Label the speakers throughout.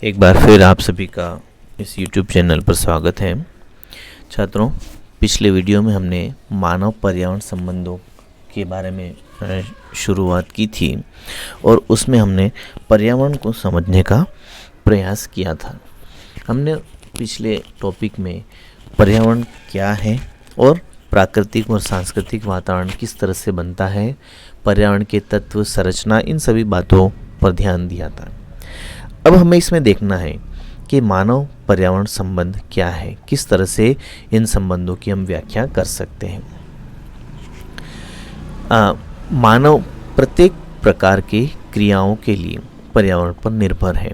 Speaker 1: एक बार फिर आप सभी का इस YouTube चैनल पर स्वागत है। छात्रों, पिछले वीडियो में हमने मानव पर्यावरण संबंधों के बारे में शुरुआत की थी और उसमें हमने पर्यावरण को समझने का प्रयास किया था। हमने पिछले टॉपिक में पर्यावरण क्या है और प्राकृतिक और सांस्कृतिक वातावरण किस तरह से बनता है, पर्यावरण के तत्व, संरचना, इन सभी बातों पर ध्यान दिया था। अब हमें इसमें देखना है कि मानव पर्यावरण संबंध क्या है, किस तरह से इन संबंधों की हम व्याख्या कर सकते हैं। मानव प्रत्येक प्रकार की क्रियाओं के लिए पर्यावरण पर निर्भर है।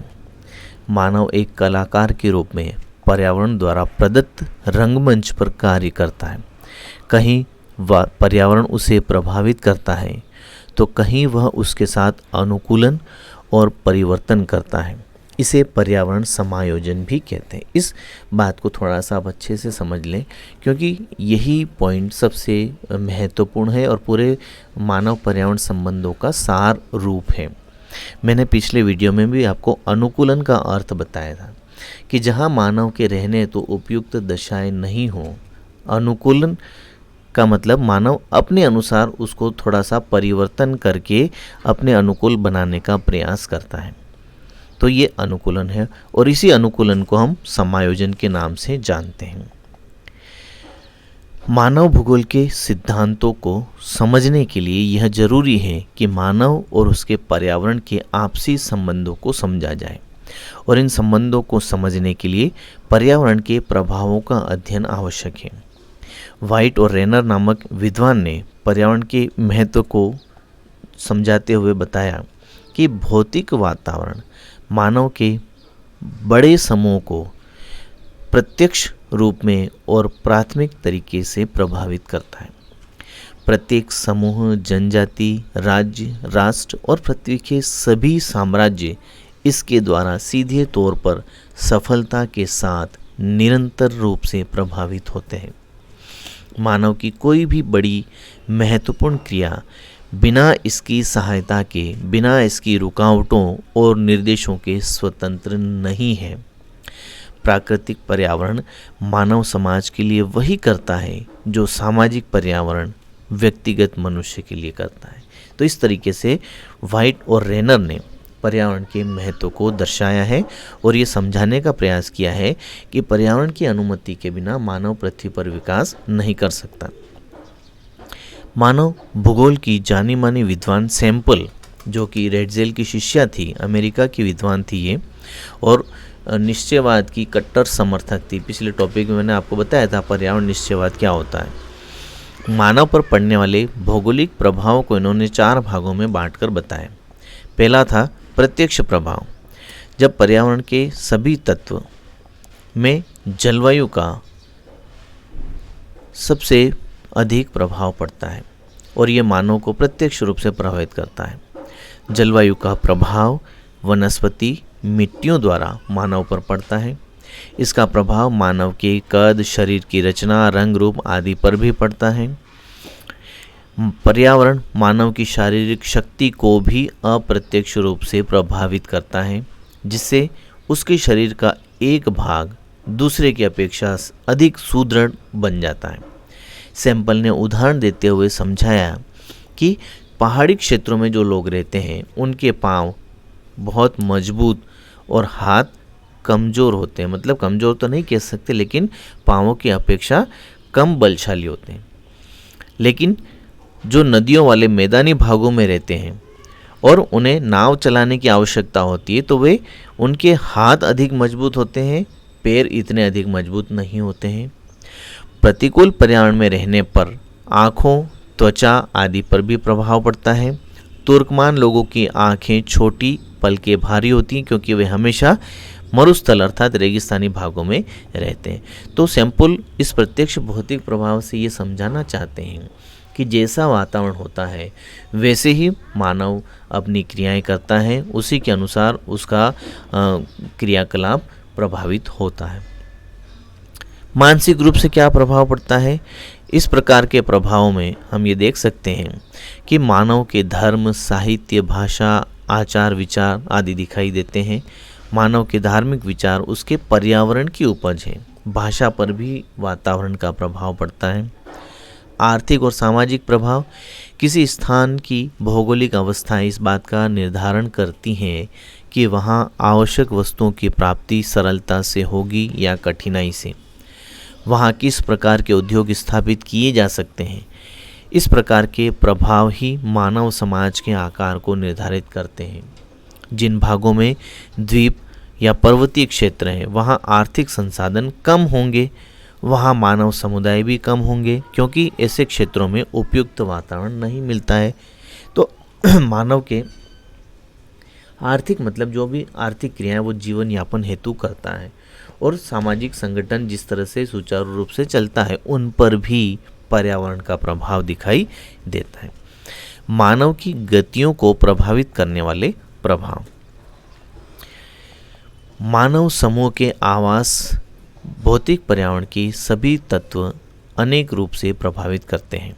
Speaker 1: मानव एक कलाकार के रूप में पर्यावरण द्वारा प्रदत्त रंगमंच पर कार्य करता है। कहीं वह पर्यावरण उसे प्रभावित करता है तो कहीं वह उसके साथ अनुकूलन और परिवर्तन करता है। इसे पर्यावरण समायोजन भी कहते हैं। इस बात को थोड़ा सा आप अच्छे से समझ लें, क्योंकि यही पॉइंट सबसे महत्वपूर्ण है और पूरे मानव पर्यावरण संबंधों का सार रूप है। मैंने पिछले वीडियो में भी आपको अनुकूलन का अर्थ बताया था कि जहाँ मानव के रहने तो उपयुक्त दशाएं नहीं हो, अनुकूलन का मतलब मानव अपने अनुसार उसको थोड़ा सा परिवर्तन करके अपने अनुकूल बनाने का प्रयास करता है। तो ये अनुकूलन है और इसी अनुकूलन को हम समायोजन के नाम से जानते हैं। मानव भूगोल के सिद्धांतों को समझने के लिए यह जरूरी है कि मानव और उसके पर्यावरण के आपसी संबंधों को समझा जाए और इन संबंधों को समझने के लिए पर्यावरण के प्रभावों का अध्ययन आवश्यक है। व्हाइट और रेनर नामक विद्वान ने पर्यावरण के महत्व को समझाते हुए बताया कि भौतिक वातावरण मानव के बड़े समूह को प्रत्यक्ष रूप में और प्राथमिक तरीके से प्रभावित करता है। प्रत्येक समूह, जनजाति, राज्य, राष्ट्र और पृथ्वी के सभी साम्राज्य इसके द्वारा सीधे तौर पर सफलता के साथ निरंतर रूप से प्रभावित होते हैं। मानव की कोई भी बड़ी महत्वपूर्ण क्रिया बिना इसकी सहायता के, बिना इसकी रुकावटों और निर्देशों के स्वतंत्र नहीं है। प्राकृतिक पर्यावरण मानव समाज के लिए वही करता है जो सामाजिक पर्यावरण व्यक्तिगत मनुष्य के लिए करता है। तो इस तरीके से व्हाइट और रेनर ने पर्यावरण के महत्व को दर्शाया है और ये समझाने का प्रयास किया है कि पर्यावरण की अनुमति के बिना मानव पृथ्वी पर विकास नहीं कर सकता। मानव भूगोल की जानी मानी विद्वान सैंपल, जो कि रेडजेल की शिष्या थी, अमेरिका की विद्वान थी ये, और निश्चयवाद की कट्टर समर्थक थी। पिछले टॉपिक में मैंने आपको बताया था पर्यावरण निश्चयवाद क्या होता है। मानव पर पड़ने वाले भौगोलिक प्रभावों को इन्होंने 4 भागों में बांटकर बताया। पहला था प्रत्यक्ष प्रभाव, जब पर्यावरण के सभी तत्व में जलवायु का सबसे अधिक प्रभाव पड़ता है और ये मानव को प्रत्यक्ष रूप से प्रभावित करता है। जलवायु का प्रभाव वनस्पति मिट्टियों द्वारा मानव पर पड़ता है। इसका प्रभाव मानव के कद, शरीर की रचना, रंग रूप आदि पर भी पड़ता है। पर्यावरण मानव की शारीरिक शक्ति को भी अप्रत्यक्ष रूप से प्रभावित करता है, जिससे उसके शरीर का एक भाग दूसरे की अपेक्षा अधिक सुदृढ़ बन जाता है। सैंपल ने उदाहरण देते हुए समझाया कि पहाड़ी क्षेत्रों में जो लोग रहते हैं उनके पांव बहुत मजबूत और हाथ कमज़ोर होते हैं। मतलब कमज़ोर तो नहीं कह सकते, लेकिन पांवों की अपेक्षा कम बलशाली होते हैं। लेकिन जो नदियों वाले मैदानी भागों में रहते हैं और उन्हें नाव चलाने की आवश्यकता होती है तो वे उनके हाथ अधिक मजबूत होते हैं, पैर इतने अधिक मजबूत नहीं होते हैं। प्रतिकूल पर्यावरण में रहने पर आँखों, त्वचा आदि पर भी प्रभाव पड़ता है। तुर्कमान लोगों की आँखें छोटी, पलकें भारी होती हैं क्योंकि वे हमेशा मरुस्थल अर्थात रेगिस्तानी भागों में रहते हैं। तो सैंपल इस प्रत्यक्ष भौतिक प्रभाव से ये समझाना चाहते हैं कि जैसा वातावरण होता है वैसे ही मानव अपनी क्रियाएं करता है, उसी के अनुसार उसका क्रियाकलाप प्रभावित होता है। मानसिक रूप से क्या प्रभाव पड़ता है? इस प्रकार के प्रभावों में हम ये देख सकते हैं कि मानव के धर्म, साहित्य, भाषा, आचार विचार आदि दिखाई देते हैं। मानव के धार्मिक विचार उसके पर्यावरण की उपज है। भाषा पर भी वातावरण का प्रभाव पड़ता है। आर्थिक और सामाजिक प्रभाव, किसी स्थान की भौगोलिक अवस्थाएं इस बात का निर्धारण करती हैं कि वहाँ आवश्यक वस्तुओं की प्राप्ति सरलता से होगी या कठिनाई से। वहाँ किस प्रकार के उद्योग स्थापित किए जा सकते हैं। इस प्रकार के प्रभाव ही मानव समाज के आकार को निर्धारित करते हैं। जिन भागों में द्वीप या पर्वतीय क्षेत्र हैं वहाँ आर्थिक संसाधन कम होंगे, वहाँ मानव समुदाय भी कम होंगे, क्योंकि ऐसे क्षेत्रों में उपयुक्त वातावरण नहीं मिलता है। तो मानव के आर्थिक मतलब जो भी आर्थिक क्रियाएं वो जीवन यापन हेतु करता है, और सामाजिक संगठन जिस तरह से सुचारू रूप से चलता है उन पर भी पर्यावरण का प्रभाव दिखाई देता है। मानव की गतियों को प्रभावित करने वाले प्रभाव, मानव समूह के आवास भौतिक पर्यावरण के सभी तत्व अनेक रूप से प्रभावित करते हैं।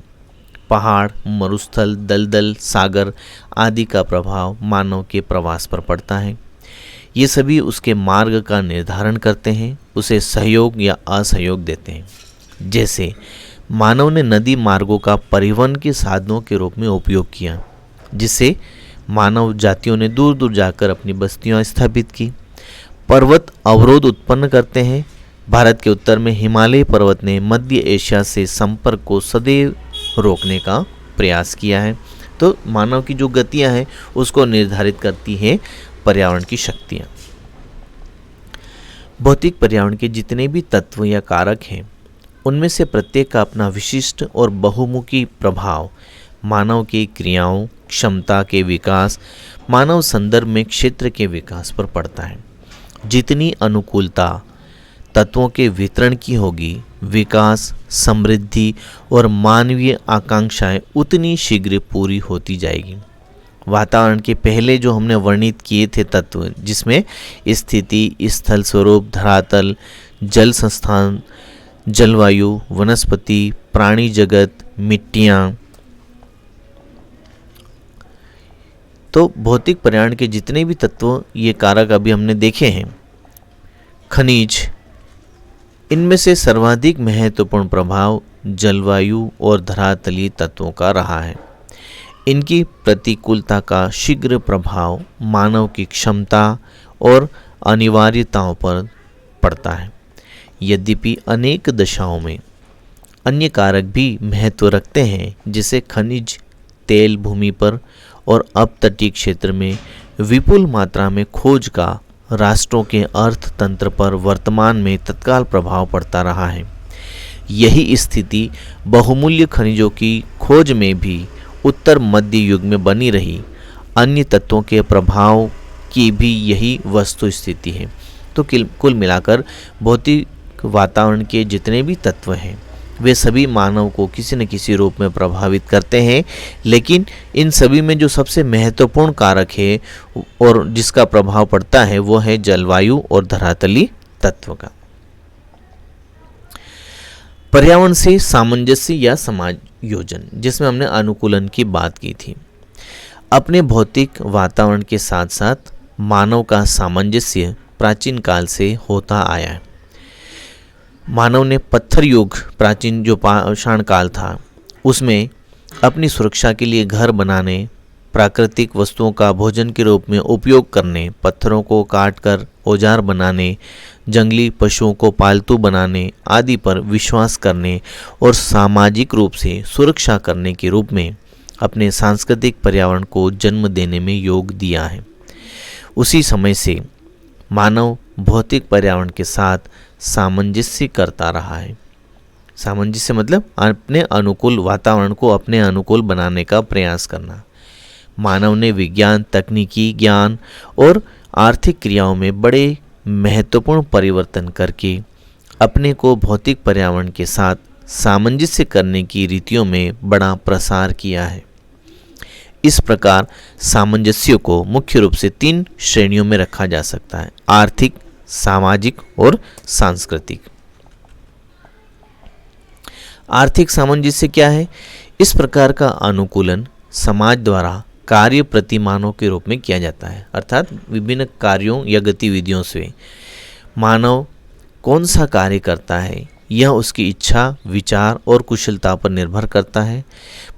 Speaker 1: पहाड़, मरुस्थल, दलदल, सागर आदि का प्रभाव मानव के प्रवास पर पड़ता है। ये सभी उसके मार्ग का निर्धारण करते हैं, उसे सहयोग या असहयोग देते हैं। जैसे मानव ने नदी मार्गों का परिवहन के साधनों के रूप में उपयोग किया, जिससे मानव जातियों ने दूर दूर जाकर अपनी बस्तियां स्थापित की। पर्वत अवरोध उत्पन्न करते हैं। भारत के उत्तर में हिमालय पर्वत ने मध्य एशिया से संपर्क को सदैव रोकने का प्रयास किया है। तो मानव की जो गतियां हैं उसको निर्धारित करती है पर्यावरण की शक्तियां। भौतिक पर्यावरण के जितने भी तत्व या कारक हैं उनमें से प्रत्येक का अपना विशिष्ट और बहुमुखी प्रभाव मानव की क्रियाओं, क्षमता के विकास, मानव संदर्भ में क्षेत्र के विकास पर पड़ता है। जितनी अनुकूलता तत्वों के वितरण की होगी, विकास, समृद्धि और मानवीय आकांक्षाएं उतनी शीघ्र पूरी होती जाएगी। वातावरण के पहले जो हमने वर्णित किए थे तत्व, जिसमें स्थिति, स्थल स्वरूप, धरातल, जल संस्थान, जलवायु, वनस्पति, प्राणी जगत, मिट्टियाँ, तो भौतिक पर्यावरण के जितने भी तत्व ये कारक अभी हमने देखे हैं, खनिज, इनमें से सर्वाधिक महत्वपूर्ण प्रभाव जलवायु और धरातलीय तत्वों का रहा है। इनकी प्रतिकूलता का शीघ्र प्रभाव मानव की क्षमता और अनिवार्यताओं पर पड़ता है। यद्यपि अनेक दशाओं में अन्य कारक भी महत्व रखते हैं, जैसे खनिज तेल भूमि पर और अपतटीय क्षेत्र में विपुल मात्रा में खोज का राष्ट्रों के अर्थतंत्र पर वर्तमान में तत्काल प्रभाव पड़ता रहा है। यही स्थिति बहुमूल्य खनिजों की खोज में भी उत्तर मध्य युग में बनी रही। अन्य तत्वों के प्रभाव की भी यही वस्तु स्थिति है। तो कुल मिलाकर भौतिक वातावरण के जितने भी तत्व हैं वे सभी मानव को किसी न किसी रूप में प्रभावित करते हैं, लेकिन इन सभी में जो सबसे महत्वपूर्ण कारक है और जिसका प्रभाव पड़ता है वो है जलवायु और धरातलीय तत्व का। पर्यावरण से सामंजस्य या समायोजन, जिसमें हमने अनुकूलन की बात की थी। अपने भौतिक वातावरण के साथ साथ मानव का सामंजस्य प्राचीन काल से होता आया है। मानव ने पत्थर युग, प्राचीन जो पाषाण काल था, उसमें अपनी सुरक्षा के लिए घर बनाने, प्राकृतिक वस्तुओं का भोजन के रूप में उपयोग करने, पत्थरों को काटकर औजार बनाने, जंगली पशुओं को पालतू बनाने आदि पर विश्वास करने और सामाजिक रूप से सुरक्षा करने के रूप में अपने सांस्कृतिक पर्यावरण को जन्म देने में योग दिया है। उसी समय से मानव भौतिक पर्यावरण के साथ सामंजस्य करता रहा है। सामंजस्य मतलब अपने अनुकूल वातावरण को अपने अनुकूल बनाने का प्रयास करना। मानव ने विज्ञान, तकनीकी ज्ञान और आर्थिक क्रियाओं में बड़े महत्वपूर्ण परिवर्तन करके अपने को भौतिक पर्यावरण के साथ सामंजस्य करने की रीतियों में बड़ा प्रसार किया है। इस प्रकार सामंजस्य को मुख्य रूप से 3 श्रेणियों में रखा जा सकता है: आर्थिक, सामाजिक और सांस्कृतिक। आर्थिक सामंजस्य क्या है? इस प्रकार का अनुकूलन समाज द्वारा कार्य प्रतिमानों के रूप में किया जाता है। अर्थात विभिन्न कार्यों या गतिविधियों से मानव कौन सा कार्य करता है यह उसकी इच्छा, विचार और कुशलता पर निर्भर करता है।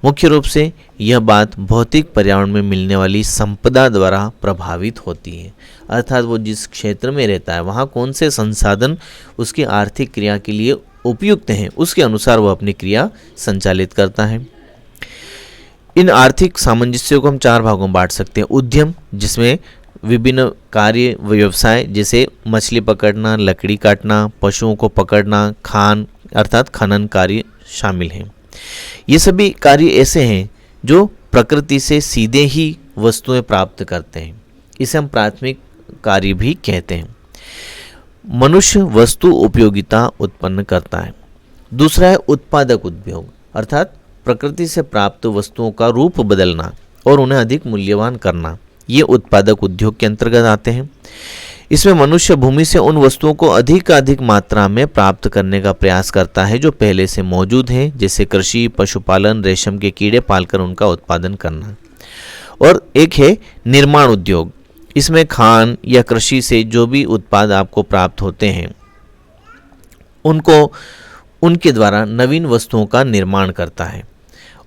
Speaker 1: मुख्य रूप से यह बात भौतिक पर्यावरण में मिलने वाली संपदा द्वारा प्रभावित होती है। अर्थात वो जिस क्षेत्र में रहता है वहाँ कौन से संसाधन उसकी आर्थिक क्रिया के लिए उपयुक्त हैं, उसके अनुसार वह अपनी क्रिया संचालित करता है। इन आर्थिक सामंजस्यों को हम 4 भागों में बांट सकते हैं। उद्यम, जिसमें विभिन्न कार्य व्यवसाय जैसे मछली पकड़ना, लकड़ी काटना, पशुओं को पकड़ना, खान अर्थात खनन कार्य शामिल हैं। ये सभी कार्य ऐसे हैं जो प्रकृति से सीधे ही वस्तुएं प्राप्त करते हैं। इसे हम प्राथमिक कार्य भी कहते हैं। मनुष्य वस्तु उपयोगिता उत्पन्न करता है। दूसरा है उत्पादक उद्योग, अर्थात प्रकृति से प्राप्त वस्तुओं का रूप बदलना और उन्हें अधिक मूल्यवान करना। ये उत्पादक उद्योग के अंतर्गत आते हैं। इसमें मनुष्य भूमि से उन वस्तुओं को अधिक मात्रा में प्राप्त करने का प्रयास करता है जो पहले से मौजूद हैं, जैसे कृषि, पशुपालन, रेशम के कीड़े पालकर उनका उत्पादन करना। और एक है निर्माण उद्योग। इसमें खान या कृषि से जो भी उत्पाद आपको प्राप्त होते हैं उनको उनके द्वारा नवीन वस्तुओं का निर्माण करता है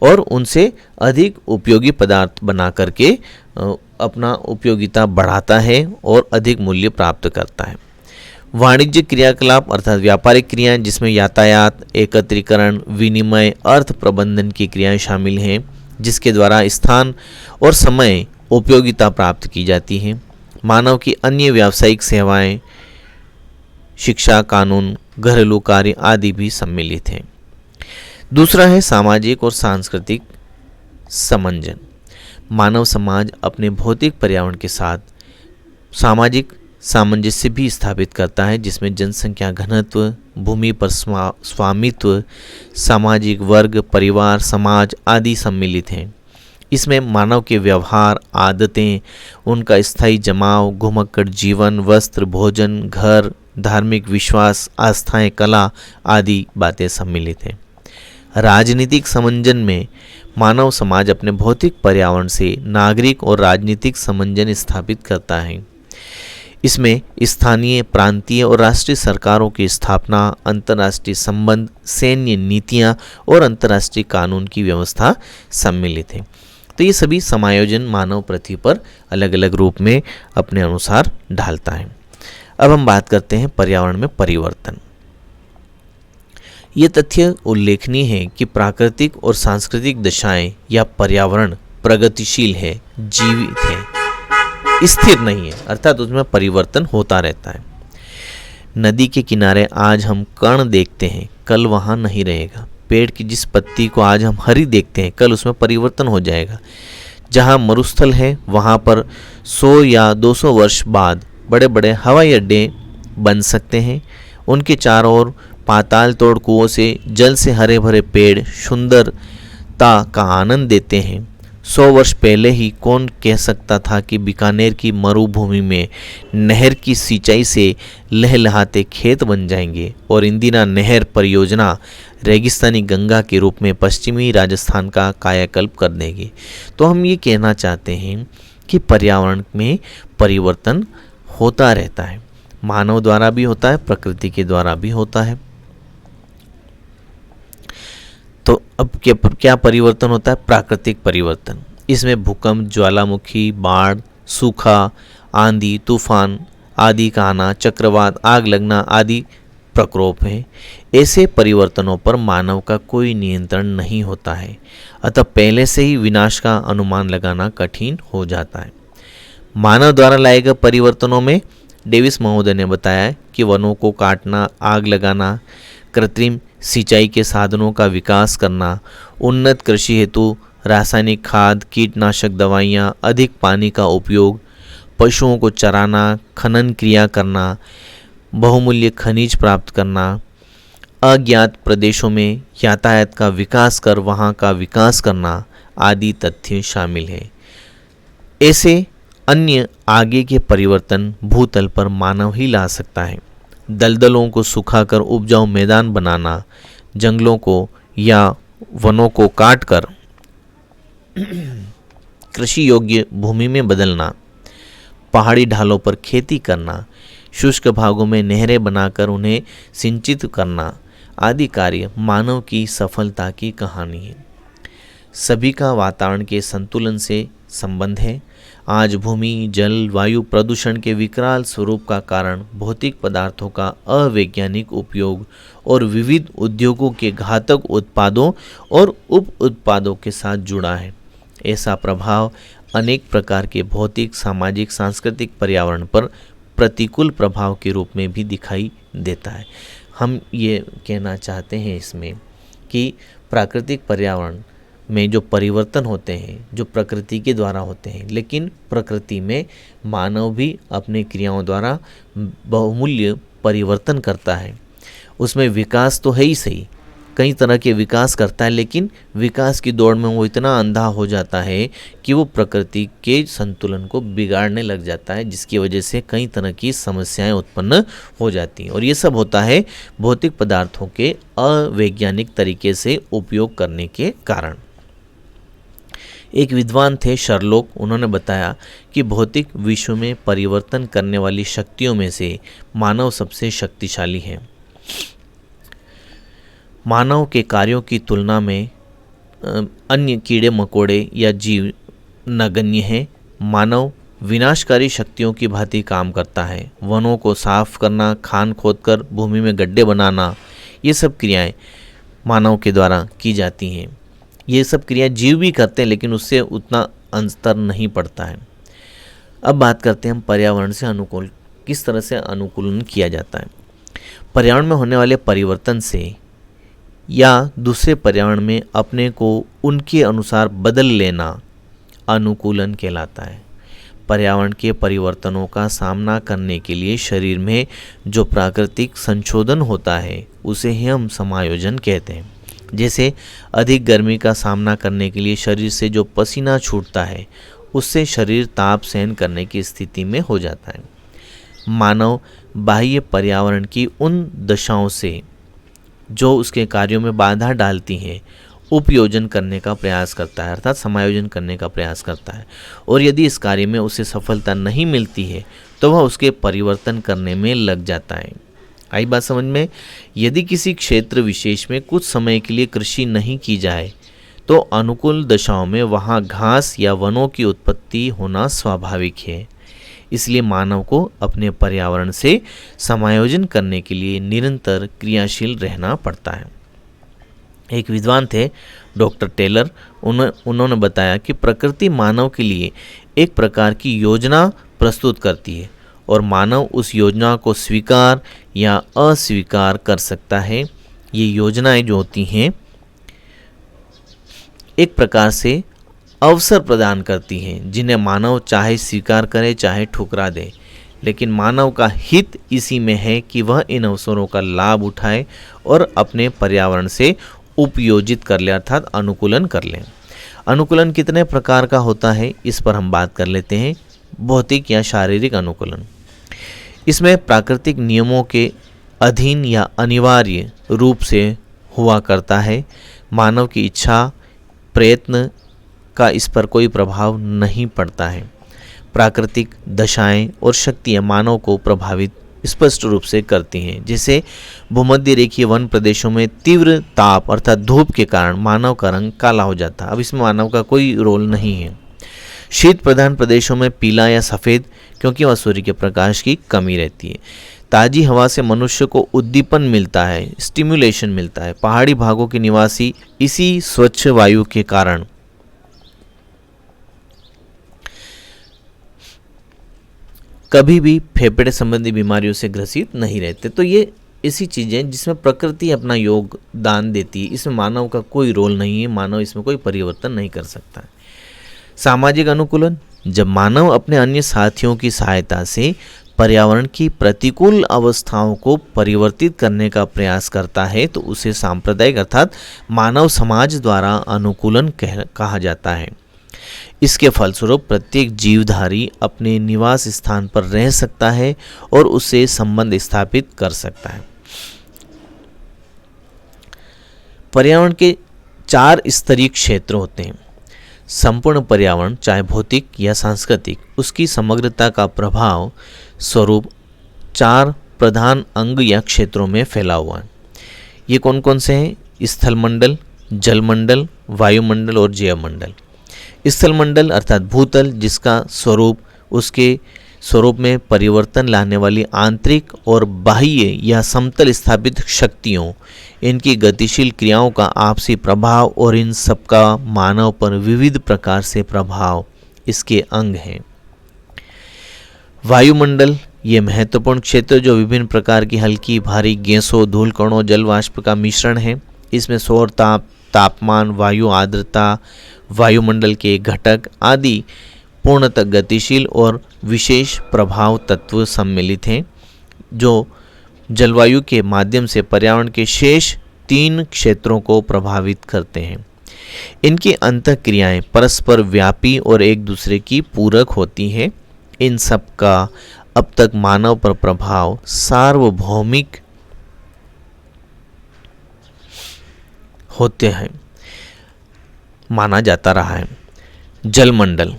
Speaker 1: और उनसे अधिक उपयोगी पदार्थ बना करके अपना उपयोगिता बढ़ाता है और अधिक मूल्य प्राप्त करता है। वाणिज्यिक क्रियाकलाप अर्थात व्यापारिक क्रियाएं, जिसमें यातायात, एकत्रीकरण, विनिमय, अर्थ प्रबंधन की क्रियाएं शामिल हैं, जिसके द्वारा स्थान और समय उपयोगिता प्राप्त की जाती है। मानव की अन्य व्यावसायिक सेवाएं, शिक्षा, कानून, घरेलू कार्य आदि भी सम्मिलित हैं। दूसरा है सामाजिक और सांस्कृतिक समंजन। मानव समाज अपने भौतिक पर्यावरण के साथ सामाजिक सामंजस्य भी स्थापित करता है, जिसमें जनसंख्या घनत्व, भूमि पर स्वामित्व, सामाजिक वर्ग, परिवार, समाज आदि सम्मिलित हैं। इसमें मानव के व्यवहार, आदतें, उनका स्थायी जमाव, घुमक्कड़ जीवन, वस्त्र, भोजन, घर, धार्मिक विश्वास, आस्थाएं, कला आदि बातें सम्मिलित हैं। राजनीतिक समंजन में मानव समाज अपने भौतिक पर्यावरण से नागरिक और राजनीतिक समंजन स्थापित करता है। इसमें स्थानीय, प्रांतीय और राष्ट्रीय सरकारों की स्थापना, अंतर्राष्ट्रीय संबंध, सैन्य नीतियां और अंतर्राष्ट्रीय कानून की व्यवस्था सम्मिलित है। तो ये सभी समायोजन मानव पृथ्वी पर अलग अलग रूप में अपने अनुसार ढालता है। अब हम बात करते हैं पर्यावरण में परिवर्तन। ये तथ्य उल्लेखनीय है कि प्राकृतिक और सांस्कृतिक दशाएं या पर्यावरण प्रगतिशील है, जीवित है, स्थिर नहीं है, अर्थात उसमें परिवर्तन होता रहता है। नदी के किनारे आज हम कण देखते हैं, कल वहाँ नहीं रहेगा। पेड़ की जिस पत्ती को आज हम हरी देखते हैं, कल उसमें परिवर्तन हो जाएगा। जहाँ मरुस्थल है वहाँ पर 100 या 200 वर्ष बाद बड़े बड़े हवाई अड्डे बन सकते हैं। उनके चारों ओर पाताल तोड़ कुओं से जल से हरे भरे पेड़ सुंदरता का आनंद देते हैं। 100 वर्ष पहले ही कौन कह सकता था कि बीकानेर की मरुभूमि में नहर की सिंचाई से लहलहाते खेत बन जाएंगे और इंदिरा नहर परियोजना रेगिस्तानी गंगा के रूप में पश्चिमी राजस्थान का कायाकल्प कर देगी। तो हम ये कहना चाहते हैं कि पर्यावरण में परिवर्तन होता रहता है, मानव द्वारा भी होता है, प्रकृति के द्वारा भी होता है। तो अब क्या परिवर्तन होता है? प्राकृतिक परिवर्तन। इसमें भूकंप, ज्वालामुखी, बाढ़, सूखा, आंधी, तूफान आदि का आना, चक्रवात, आग लगना आदि प्रकोप है। ऐसे परिवर्तनों पर मानव का कोई नियंत्रण नहीं होता है, अतः पहले से ही विनाश का अनुमान लगाना कठिन हो जाता है। मानव द्वारा लाए गए परिवर्तनों में डेविस महोदय ने बताया कि वनों को काटना, आग लगाना, कृत्रिम सिंचाई के साधनों का विकास करना, उन्नत कृषि हेतु रासायनिक खाद, कीटनाशक दवाइयाँ, अधिक पानी का उपयोग, पशुओं को चराना, खनन क्रिया करना, बहुमूल्य खनिज प्राप्त करना, अज्ञात प्रदेशों में यातायात का विकास कर वहाँ का विकास करना आदि तथ्य शामिल है। ऐसे अन्य आगे के परिवर्तन भूतल पर मानव ही ला सकता है। दलदलों को सुखाकर उपजाऊ मैदान बनाना, जंगलों को या वनों को काटकर कृषि योग्य भूमि में बदलना, पहाड़ी ढालों पर खेती करना, शुष्क भागों में नहरें बनाकर उन्हें सिंचित करना आदि कार्य मानव की सफलता की कहानी है। सभी का वातावरण के संतुलन से संबंध है। आज भूमि, जल, वायु प्रदूषण के विकराल स्वरूप का कारण भौतिक पदार्थों का अवैज्ञानिक उपयोग और विविध उद्योगों के घातक उत्पादों और उप उत्पादों के साथ जुड़ा है। ऐसा प्रभाव अनेक प्रकार के भौतिक, सामाजिक, सांस्कृतिक पर्यावरण पर प्रतिकूल प्रभाव के रूप में भी दिखाई देता है। हम ये कहना चाहते हैं इसमें कि प्राकृतिक पर्यावरण में जो परिवर्तन होते हैं, जो प्रकृति के द्वारा होते हैं, लेकिन प्रकृति में मानव भी अपने क्रियाओं द्वारा बहुमूल्य परिवर्तन करता है। उसमें विकास तो है ही सही, कई तरह के विकास करता है, लेकिन विकास की दौड़ में वो इतना अंधा हो जाता है कि वो प्रकृति के संतुलन को बिगाड़ने लग जाता है, जिसकी वजह से कई तरह की समस्याएं उत्पन्न हो जाती हैं। और ये सब होता है भौतिक पदार्थों के अवैज्ञानिक तरीके से उपयोग करने के कारण। एक विद्वान थे शर्लोक, उन्होंने बताया कि भौतिक विश्व में परिवर्तन करने वाली शक्तियों में से मानव सबसे शक्तिशाली है। मानव के कार्यों की तुलना में अन्य कीड़े मकोड़े या जीव नगण्य हैं। मानव विनाशकारी शक्तियों की भांति काम करता है। वनों को साफ करना, खान खोदकर भूमि में गड्ढे बनाना, ये सब क्रियाएं मानव के द्वारा की जाती हैं। ये सब क्रियाएं जीव भी करते हैं, लेकिन उससे उतना अंतर नहीं पड़ता है। अब बात करते हैं हम पर्यावरण से अनुकूल, किस तरह से अनुकूलन किया जाता है। पर्यावरण में होने वाले परिवर्तन से या दूसरे पर्यावरण में अपने को उनके अनुसार बदल लेना अनुकूलन कहलाता है। पर्यावरण के परिवर्तनों का सामना करने के लिए शरीर में जो प्राकृतिक संशोधन होता है उसे ही हम समायोजन कहते हैं। जैसे अधिक गर्मी का सामना करने के लिए शरीर से जो पसीना छूटता है, उससे शरीर ताप सहन करने की स्थिति में हो जाता है। मानव बाह्य पर्यावरण की उन दशाओं से जो उसके कार्यों में बाधा डालती हैं उपयोजन करने का प्रयास करता है, अर्थात समायोजन करने का प्रयास करता है। और यदि इस कार्य में उसे सफलता नहीं मिलती है तो वह उसके परिवर्तन करने में लग जाता है। आई बात समझ में? यदि किसी क्षेत्र विशेष में कुछ समय के लिए कृषि नहीं की जाए तो अनुकूल दशाओं में वहाँ घास या वनों की उत्पत्ति होना स्वाभाविक है। इसलिए मानव को अपने पर्यावरण से समायोजन करने के लिए निरंतर क्रियाशील रहना पड़ता है। एक विद्वान थे डॉक्टर टेलर, उन्होंने बताया कि प्रकृति मानव के लिए एक प्रकार की योजना प्रस्तुत करती है और मानव उस योजना को स्वीकार या अस्वीकार कर सकता है। ये योजनाएं जो होती हैं एक प्रकार से अवसर प्रदान करती हैं, जिन्हें मानव चाहे स्वीकार करे चाहे ठुकरा दे, लेकिन मानव का हित इसी में है कि वह इन अवसरों का लाभ उठाए और अपने पर्यावरण से उपयोजित कर ले, अर्थात अनुकूलन कर ले। अनुकूलन कितने प्रकार का होता है इस पर हम बात कर लेते हैं। भौतिक या शारीरिक अनुकूलन, इसमें प्राकृतिक नियमों के अधीन या अनिवार्य रूप से हुआ करता है। मानव की इच्छा प्रयत्न का इस पर कोई प्रभाव नहीं पड़ता है। प्राकृतिक दशाएं और शक्तियां मानव को प्रभावित स्पष्ट रूप से करती हैं। जैसे भूमध्य रेखीय वन प्रदेशों में तीव्र ताप अर्थात धूप के कारण मानव का रंग काला हो जाता है। अब इसमें मानव का कोई रोल नहीं है। शीत प्रधान प्रदेशों में पीला या सफ़ेद, क्योंकि वह सूर्य के प्रकाश की कमी रहती है। ताज़ी हवा से मनुष्य को उद्दीपन मिलता है, स्टिम्युलेशन मिलता है। पहाड़ी भागों के निवासी इसी स्वच्छ वायु के कारण कभी भी फेफड़े संबंधी बीमारियों से ग्रसित नहीं रहते। तो ये ऐसी चीज़ें जिसमें प्रकृति अपना योगदान देती है, इसमें मानव का कोई रोल नहीं है, मानव इसमें कोई परिवर्तन नहीं कर सकता है। सामाजिक अनुकूलन, जब मानव अपने अन्य साथियों की सहायता से पर्यावरण की प्रतिकूल अवस्थाओं को परिवर्तित करने का प्रयास करता है तो उसे सांप्रदायिक अर्थात मानव समाज द्वारा अनुकूलन कहा जाता है। इसके फलस्वरूप प्रत्येक जीवधारी अपने निवास स्थान पर रह सकता है और उससे संबंध स्थापित कर सकता है। पर्यावरण के 4 स्तरीय क्षेत्र होते हैं। संपूर्ण पर्यावरण चाहे भौतिक या सांस्कृतिक, उसकी समग्रता का प्रभाव स्वरूप 4 प्रधान अंग या क्षेत्रों में फैला हुआ है। ये कौन कौन से हैं? स्थलमंडल, जलमंडल, वायुमंडल और जैवमंडल। स्थलमंडल अर्थात भूतल, जिसका स्वरूप उसके स्वरूप में परिवर्तन लाने वाली आंतरिक और बाह्य या समतल स्थापित शक्तियों, इनकी गतिशील क्रियाओं का आपसी प्रभाव और इन सबका मानव पर विविध प्रकार से प्रभाव इसके अंग हैं। वायुमंडल ये महत्वपूर्ण क्षेत्र जो विभिन्न प्रकार की हल्की भारी गैसों, धूल कणों, जल वाष्प का मिश्रण है। इसमें सौर ताप, तापमान, वायु आर्द्रता, वायुमंडल के घटक आदि पूर्णतः गतिशील और विशेष प्रभाव तत्व सम्मिलित हैं, जो जलवायु के माध्यम से पर्यावरण के शेष 3 क्षेत्रों को प्रभावित करते हैं। इनकी अंतःक्रियाएं परस्पर व्यापी और एक दूसरे की पूरक होती हैं। इन सब का अब तक मानव पर प्रभाव सार्वभौमिक होते हैं माना जाता रहा है। जलमंडल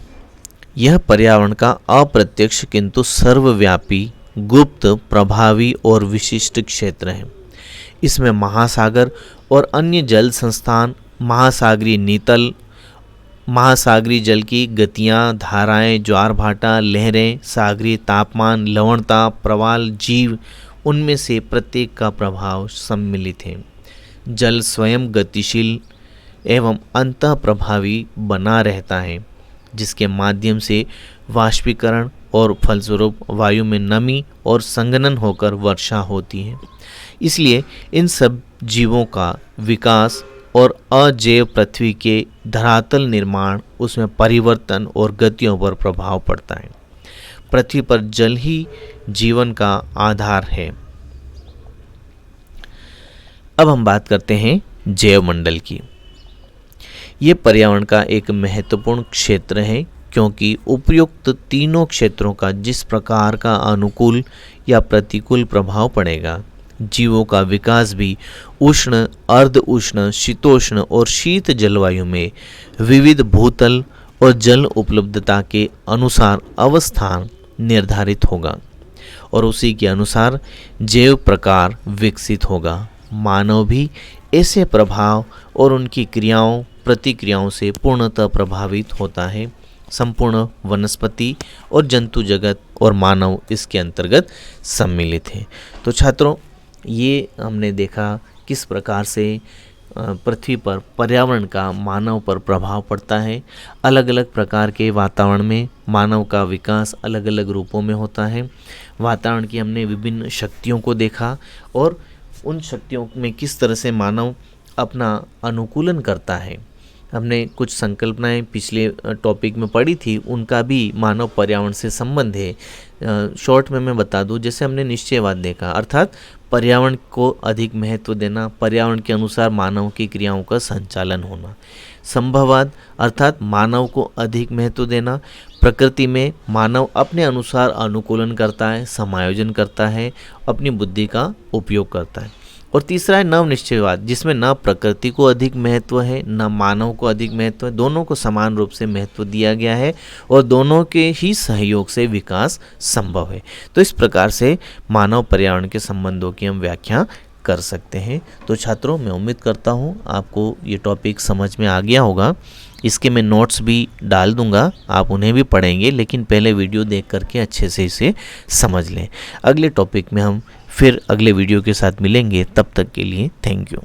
Speaker 1: यह पर्यावरण का अप्रत्यक्ष किंतु सर्वव्यापी, गुप्त, प्रभावी और विशिष्ट क्षेत्र है। इसमें महासागर और अन्य जल संस्थान, महासागरीय नीतल, महासागरीय जल की गतियाँ, धाराएं, ज्वार भाटा, लहरें, सागरीय तापमान, लवणता, प्रवाल, जीव, उनमें से प्रत्येक का प्रभाव सम्मिलित है। जल स्वयं गतिशील एवं अंतः प्रभावी बना रहता है, जिसके माध्यम से वाष्पीकरण और फलस्वरूप वायु में नमी और संघनन होकर वर्षा होती है। इसलिए इन सब जीवों का विकास और अजैव पृथ्वी के धरातल निर्माण, उसमें परिवर्तन और गतियों पर प्रभाव पड़ता है। पृथ्वी पर जल ही जीवन का आधार है। अब हम बात करते हैं जैवमंडल की। ये पर्यावरण का एक महत्वपूर्ण क्षेत्र है, क्योंकि उपयुक्त तीनों क्षेत्रों का जिस प्रकार का अनुकूल या प्रतिकूल प्रभाव पड़ेगा, जीवों का विकास भी उष्ण, अर्ध उष्ण, शीतोष्ण और शीत जलवायु में विविध भूतल और जल उपलब्धता के अनुसार अवस्थान निर्धारित होगा और उसी के अनुसार जैव प्रकार विकसित होगा। मानव भी ऐसे प्रभाव और उनकी क्रियाओं प्रतिक्रियाओं से पूर्णतः प्रभावित होता है। संपूर्ण वनस्पति और जंतु जगत और मानव इसके अंतर्गत सम्मिलित है। तो छात्रों, ये हमने देखा किस प्रकार से पृथ्वी पर पर्यावरण का मानव पर प्रभाव पड़ता है। अलग अलग प्रकार के वातावरण में मानव का विकास अलग अलग रूपों में होता है। वातावरण की हमने विभिन्न शक्तियों को देखा और उन शक्तियों में किस तरह से मानव अपना अनुकूलन करता है। हमने कुछ संकल्पनाएं पिछले टॉपिक में पढ़ी थी, उनका भी मानव पर्यावरण से संबंध है। शॉर्ट में मैं बता दूं, जैसे हमने निश्चयवाद देखा, अर्थात पर्यावरण को अधिक महत्व देना, पर्यावरण के अनुसार मानव की क्रियाओं का संचालन होना। संभववाद अर्थात मानव को अधिक महत्व देना, प्रकृति में मानव अपने अनुसार अनुकूलन करता है, समायोजन करता है, अपनी बुद्धि का उपयोग करता है। और तीसरा है नवनिश्चयवाद, जिसमें न प्रकृति को अधिक महत्व है न मानव को अधिक महत्व है, दोनों को समान रूप से महत्व दिया गया है और दोनों के ही सहयोग से विकास संभव है। तो इस प्रकार से मानव पर्यावरण के संबंधों की हम व्याख्या कर सकते हैं। तो छात्रों, मैं उम्मीद करता हूँ आपको ये टॉपिक समझ में आ गया होगा। इसके मैं नोट्स भी डाल दूंगा, आप उन्हें भी पढ़ेंगे, लेकिन पहले वीडियो देख करके अच्छे से इसे समझ लें। अगले टॉपिक में हम फिर अगले वीडियो के साथ मिलेंगे। तब तक के लिए थैंक यू।